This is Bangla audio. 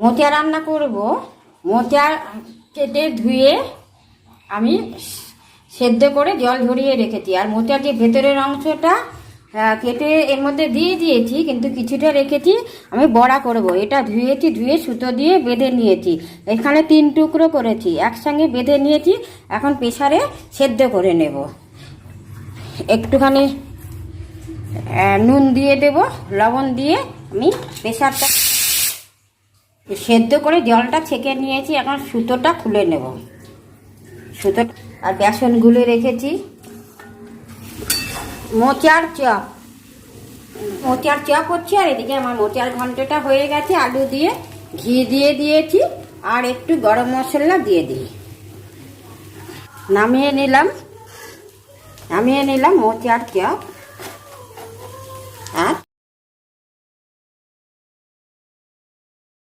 মোচা রান্না করব। মোচা কেটে ধুয়ে আমি সেদ্ধ করে জল ঝরিয়ে রেখেছি। আর মোচার যে ভেতরের অংশটা কেটে এর মধ্যে দিয়ে দিয়েছি, কিন্তু কিছুটা রেখেছি আমি বড়া করব। এটা ধুয়েছি, ধুয়ে সুতো দিয়ে বেঁধে নিয়েছি। এখানে 3 টুকরো করেছি, একসঙ্গে বেঁধে নিয়েছি। এখন প্রেসারে সেদ্ধ করে নেব। একটুখানি নুন দিয়ে দেব, লবণ দিয়ে আমি প্রেসারটা সেদ্ধ করে জলটা ছেঁকে নিয়েছি। এখন সুতোটা খুলে নেব। সুতো আর বেসন গুলে রেখেছি। মোচার চপ হচ্ছে। আর এদিকে আমার মোচার ঘন্টটা হয়ে গেছে। আলু দিয়ে ঘি দিয়ে দিয়েছি, আর একটু গরম মশলা দিয়ে দিই। নামিয়ে নিলাম মোচার চপ। আর